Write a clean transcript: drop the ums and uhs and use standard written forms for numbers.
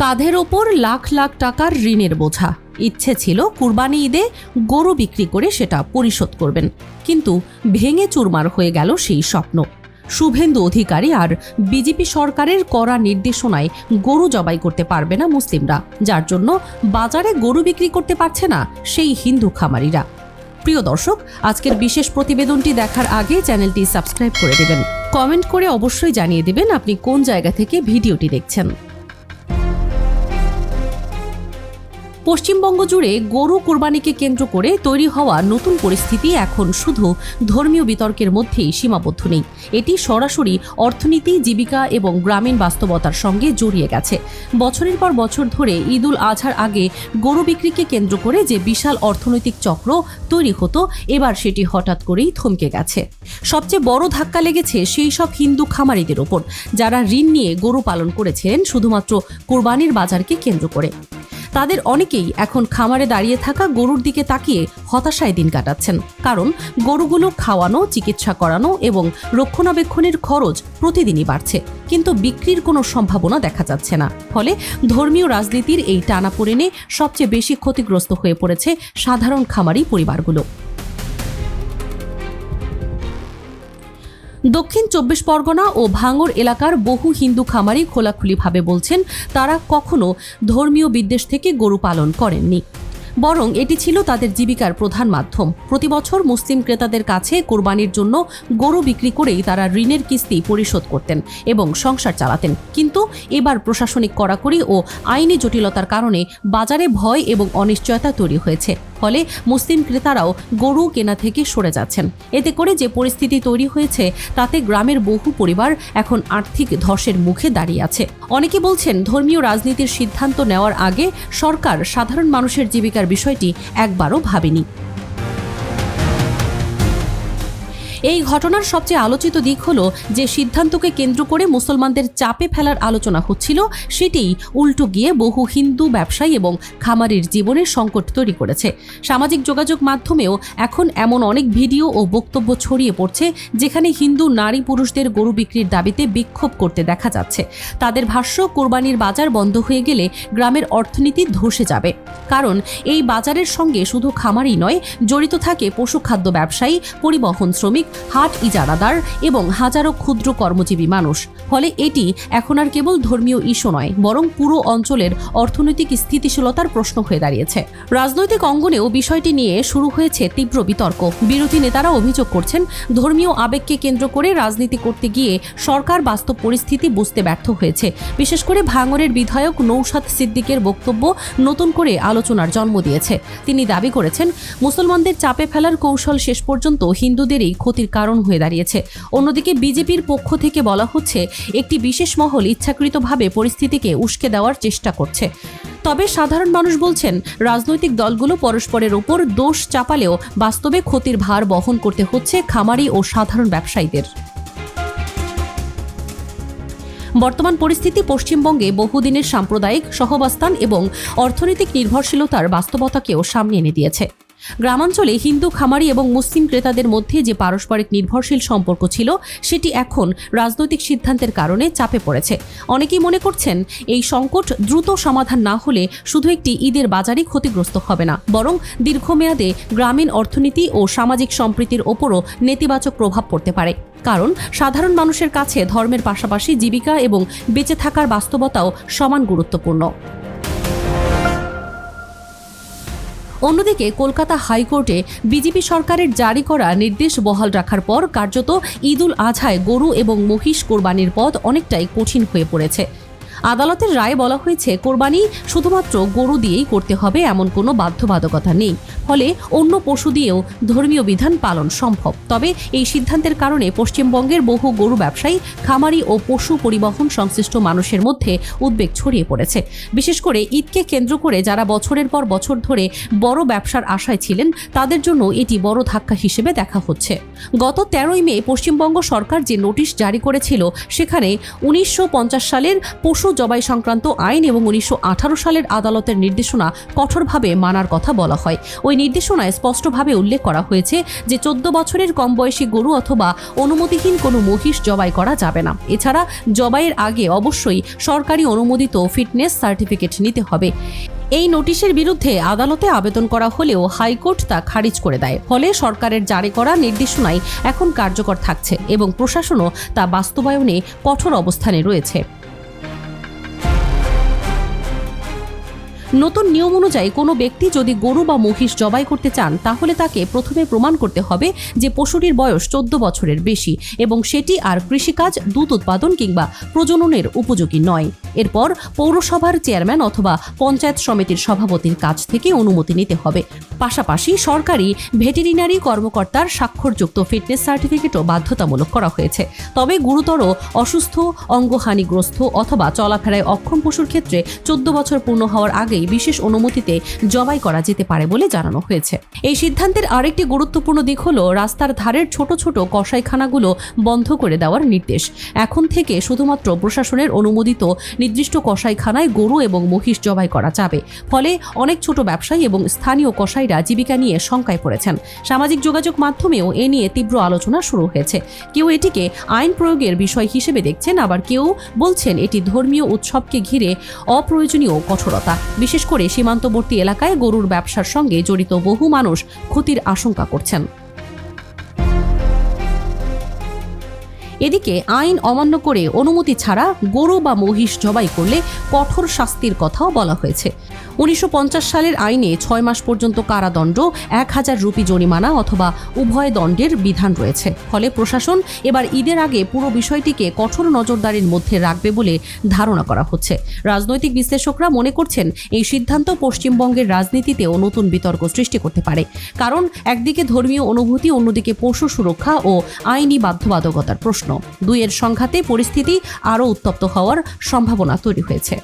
কাঁধের ওপর লাখ লাখ টাকার ঋণের বোঝা। ইচ্ছে ছিল কুরবানি ঈদে গরু বিক্রি করে সেটা পরিশোধ করবেন, কিন্তু ভেঙে চুরমার হয়ে গেল সেই স্বপ্ন। শুভেন্দু অধিকারী আর বিজেপি সরকারের কড়া নির্দেশনায় গরু জবাই করতে পারবে না মুসলিমরা, যার জন্য বাজারে গরু বিক্রি করতে পারছে না সেই হিন্দু খামারিরা। প্রিয় দর্শক, আজকের বিশেষ প্রতিবেদনটি দেখার আগে চ্যানেলটি সাবস্ক্রাইব করে দেবেন। কমেন্ট করে অবশ্যই জানিয়ে দেবেন আপনি কোন জায়গা থেকে ভিডিওটি দেখছেন। পশ্চিমবঙ্গ জুড়ে গরু কোরবানিকে কেন্দ্র করে তৈরি হওয়া নতুন পরিস্থিতি এখন শুধু ধর্মীয় বিতর্কের মধ্যেই সীমাবদ্ধ নেই। এটি সরাসরি অর্থনীতি, জীবিকা এবং গ্রামীণ বাস্তবতার সঙ্গে জড়িয়ে গেছে। বছরের পর বছর ধরে ঈদ উল আজহার আগে গরু বিক্রিকে কেন্দ্র করে যে বিশাল অর্থনৈতিক চক্র তৈরি হতো, এবার সেটি হঠাৎ করেই থমকে গেছে। সবচেয়ে বড় ধাক্কা লেগেছে সেই সব হিন্দু খামারিদের ওপর, যারা ঋণ নিয়ে গরু পালন করেছিলেন শুধুমাত্র কোরবানির বাজারকে কেন্দ্র করে। তাদের অনেকেই এখন খামারে দাঁড়িয়ে থাকা গরুর দিকে তাকিয়ে হতাশায় দিন কাটাচ্ছেন, কারণ গরুগুলো খাওয়ানো, চিকিৎসা করানো এবং রক্ষণাবেক্ষণের খরচ প্রতিদিনই বাড়ছে, কিন্তু বিক্রির কোনো সম্ভাবনা দেখা যাচ্ছে না। ফলে ধর্মীয় রাজনীতির এই টানাপোড়েনে সবচেয়ে বেশি ক্ষতিগ্রস্ত হয়ে পড়েছে সাধারণ খামারি পরিবারগুলো। দক্ষিণ ২৪ পরগনা ও ভাঙড় এলাকার বহু হিন্দু খামারি খোলাখুলিভাবে বলছেন তারা কখনো ধর্মীয় বিদ্বেষ থেকে গরু পালন করেননি, বরং এটি ছিল তাদের জীবিকার প্রধান মাধ্যম। প্রতি বছর মুসলিম ক্রেতাদের কাছে কোরবানির জন্য গরু বিক্রি করেই তারা ঋণের কিস্তি পরিশোধ করতেন এবং সংসার চালাতেন। কিন্তু এবার প্রশাসনিক কড়াকড়ি ও আইনি জটিলতার কারণে বাজারে ভয় এবং অনিশ্চয়তা তৈরি হয়েছে। ফলে মুসলিম ক্রেতারাও গরু কেনা থেকে সরে যাচ্ছেন। এতে করে যে পরিস্থিতি তৈরি হয়েছে তাতে গ্রামের বহু পরিবার এখন আর্থিক ধসের মুখে দাঁড়িয়ে আছে। অনেকে বলছেন ধর্মীয় রাজনীতির সিদ্ধান্ত নেওয়ার আগে সরকার সাধারণ মানুষের জীবিকার বিষয়টি একবারও ভাবেনি। এই ঘটনার সবচেয়ে আলোচিত দিক হলো যে সিদ্ধান্তকে কেন্দ্র করে মুসলমানদের চাপে ফেলার আলোচনা হচ্ছিল, সেটিই উল্টো গিয়ে বহু হিন্দু ব্যবসায়ী এবং খামারির জীবনে সংকট তৈরি করেছে। সামাজিক যোগাযোগ মাধ্যমেও এখন এমন অনেক ভিডিও ও বক্তব্য ছড়িয়ে পড়ছে যেখানে হিন্দু নারী পুরুষদের গরু বিক্রির দাবিতে বিক্ষোভ করতে দেখা যাচ্ছে। তাদের ভাষ্য, কোরবানির বাজার বন্ধ হয়ে গেলে গ্রামের অর্থনীতি ধসে যাবে, কারণ এই বাজারের সঙ্গে শুধু খামারই নয়, জড়িত থাকে পশুখাদ্য ব্যবসায়ী, পরিবহন শ্রমিক, হাট ইজারাদার এবং হাজারো ক্ষুদ্র কর্মজীবী মানুষ। ফলে এটি এখন আর কেবল ধর্মীয় ইস্যু নয়, বরং পুরো অঞ্চলের অর্থনৈতিক স্থিতিশীলতার প্রশ্ন হয়ে দাঁড়িয়েছে। রাজনৈতিক অঙ্গনেও বিষয়টি নিয়ে শুরু হয়েছে তীব্র বিতর্ক। বিরোধী নেতারা অভিযোগ করছেন ধর্মীয় আবেগকে কেন্দ্র করে রাজনীতি করতে গিয়ে সরকার বাস্তব পরিস্থিতি বুঝতে ব্যর্থ হয়েছে। বিশেষ করে ভাঙড়ের বিধায়ক নৌশাদ সিদ্দিকের বক্তব্য নতুন করে আলোচনার জন্ম দিয়েছে। তিনি দাবি করেছেন মুসলমানদের চাপে ফেলার কৌশল শেষ পর্যন্ত হিন্দুদেরই ক্ষতির কারণ হয়ে দাঁড়িয়েছে। অন্যদিকে বিজেপির পক্ষ থেকে বলা হচ্ছে একটি বিশেষ মহল ইচ্ছাকৃতভাবে পরিস্থিতিকে উস্কে দেওয়ার চেষ্টা করছে। তবে সাধারণ মানুষ বলছেন রাজনৈতিক দলগুলো পরস্পরের ওপর দোষ চাপালেও বাস্তবে ক্ষতির ভার বহন করতে হচ্ছে খামারি ও সাধারণ ব্যবসায়ীদের। বর্তমান পরিস্থিতি পশ্চিমবঙ্গে বহুদিনের সাম্প্রদায়িক সহাবস্থান এবং অর্থনৈতিক নির্ভরশীলতার বাস্তবতাকেও সামনে এনে দিয়েছে। গ্রামাঞ্চলে হিন্দু খামারি এবং মুসলিম ক্রেতাদের মধ্যে যে পারস্পরিক নির্ভরশীল সম্পর্ক ছিল, সেটি এখন রাজনৈতিক সিদ্ধান্তের কারণে চাপে পড়েছে। অনেকেই মনে করছেন এই সংকট দ্রুত সমাধান না হলে শুধু একটি ঈদের বাজারই ক্ষতিগ্রস্ত হবে না, বরং দীর্ঘমেয়াদে গ্রামীণ অর্থনীতি ও সামাজিক সম্প্রীতির ওপরও নেতিবাচক প্রভাব পড়তে পারে। কারণ সাধারণ মানুষের কাছে ধর্মের পাশাপাশি জীবিকা এবং বেঁচে থাকার বাস্তবতাও সমান গুরুত্বপূর্ণ। অন্যদিকে কলকাতা হাইকোর্টে বিজেপি সরকারের জারি করা নির্দেশ বহাল রাখার পর কার্যত ঈদ উল আজহায় গরু এবং মহিষ কোরবানির পথ অনেকটাই কঠিন হয়ে পড়েছে। আদালতের রায়ে বলা হয়েছে কোরবানি শুধুমাত্র গরু দিয়েই করতে হবে এমন কোনো বাধ্যবাধকতা নেই, ফলে অন্য পশু দিয়েও ধর্মীয় বিধান পালন সম্ভব। তবে এই সিদ্ধান্তের কারণে পশ্চিমবঙ্গের বহু গরু ব্যবসায়ী, খামারি ও পশু পরিবহন সংশ্লিষ্ট মানুষের মধ্যে উদ্বেগ ছড়িয়ে পড়েছে। বিশেষ করে ঈদকে কেন্দ্র করে যারা বছরের পর বছর ধরে বড় ব্যবসার আশায় ছিলেন, তাদের জন্য এটি বড় ধাক্কা হিসেবে দেখা হচ্ছে। গত 13ই মে পশ্চিমবঙ্গ সরকার যে নোটিশ জারি করেছিল, সেখানে 1950 সালের পশু পশু জবাই সংক্রান্ত আইন এবং 1918 সালের আদালতের নির্দেশনা কঠোরভাবে মানার কথা বলা হয়। ওই নির্দেশনায় স্পষ্টভাবে উল্লেখ করা হয়েছে যে 14 বছরের কম বয়সী গরু অথবা অনুমতিহীন কোনো মহিষ জবাই করা যাবে না। এছাড়া জবাইয়ের আগে অবশ্যই সরকারি অনুমোদিত ফিটনেস সার্টিফিকেট নিতে হবে। এই নোটিশের বিরুদ্ধে আদালতে আবেদন করা হলেও হাইকোর্ট তা খারিজ করে দেয়। ফলে সরকারের জারি করা নির্দেশনাই এখন কার্যকর থাকছে এবং প্রশাসনও তা বাস্তবায়নে কঠোর অবস্থানে রয়েছে। নতুন নিয়ম অনুযায়ী কোনো ব্যক্তি যদি গরু বা মহিষ জবাই করতে চান তাহলে তাকে প্রথমে প্রমাণ করতে হবে যে পশুটির বয়স 14 বছরের বেশি এবং সেটি আর কৃষিকাজ, দুধ উৎপাদন কিংবা প্রজননের উপযোগী নয়। এরপর পৌরসভার চেয়ারম্যান অথবা পঞ্চায়েত সমিতির সভাপতির কাছ থেকে অনুমতি নিতে হবে। পাশাপাশি সরকারি ভেটেরিনারি কর্মকর্তার স্বাক্ষরযুক্ত ফিটনেস সার্টিফিকেটও বাধ্যতামূলক করা হয়েছে। তবে গুরুতর অসুস্থ, অঙ্গহানিগ্রস্ত অথবা চলাফেরায় অক্ষম পশুর ক্ষেত্রে 14 বছর পূর্ণ হওয়ার আগেই বিশেষ অনুমতিতে জবাই করা যেতে পারে বলে জানানো হয়েছে। এই সিদ্ধান্তের আরেকটি গুরুত্বপূর্ণ দিক হলো রাস্তার ধারের ছোট ছোট কসাইখানাগুলো বন্ধ করে দেওয়ার নির্দেশ। এখন থেকে শুধুমাত্র প্রশাসনের অনুমোদিত নির্দিষ্ট কসাইখানায় গরু এবং মহিষ জবাই করা যাবে। ফলে অনেক ছোট ব্যবসায়ী এবং স্থানীয় কসাইরা জীবিকা নিয়ে শঙ্কায় পড়েছেন। সামাজিক যোগাযোগ মাধ্যমেও এ নিয়ে তীব্র আলোচনা শুরু হয়েছে। কেউ এটিকে আইন প্রয়োগের বিষয় হিসেবে দেখছেন, আবার কেউ বলছেন এটি ধর্মীয় উৎসবকে ঘিরে অপ্রয়োজনীয় কঠোরতা। বিশেষ করে সীমান্তবর্তী এলাকায় গরুর ব্যবসার সঙ্গে জড়িত বহু মানুষ ক্ষতির আশঙ্কা করছেন। এদিকে আইন অমান্য করে অনুমতি ছাড়া গরু বা মহিষ জবাই করলে কঠোর শাস্তির কথাও বলা হয়েছে। 1950 সালের আইনে 6 মাস পর্যন্ত কারাদণ্ড, 1000 রুপি জরিমানা অথবা উভয় দণ্ডের বিধান রয়েছে। ফলে প্রশাসন এবার ঈদের আগে পুরো বিষয়টিকে কঠোর নজরদারির মধ্যে রাখবে বলে ধারণা করা হচ্ছে। রাজনৈতিক বিশ্লেষকরা মনে করছেন এই সিদ্ধান্ত পশ্চিমবঙ্গের রাজনীতিতেও নতুন বিতর্ক সৃষ্টি করতে পারে। কারণ একদিকে ধর্মীয় অনুভূতি, অন্যদিকে পশু সুরক্ষা ও আইনি বাধ্যবাধকতার প্রশ্ন। দুইয়ের সংঘাতে পরিস্থিতি আরও উত্তপ্ত হওয়ার সম্ভাবনা তৈরি হয়েছে।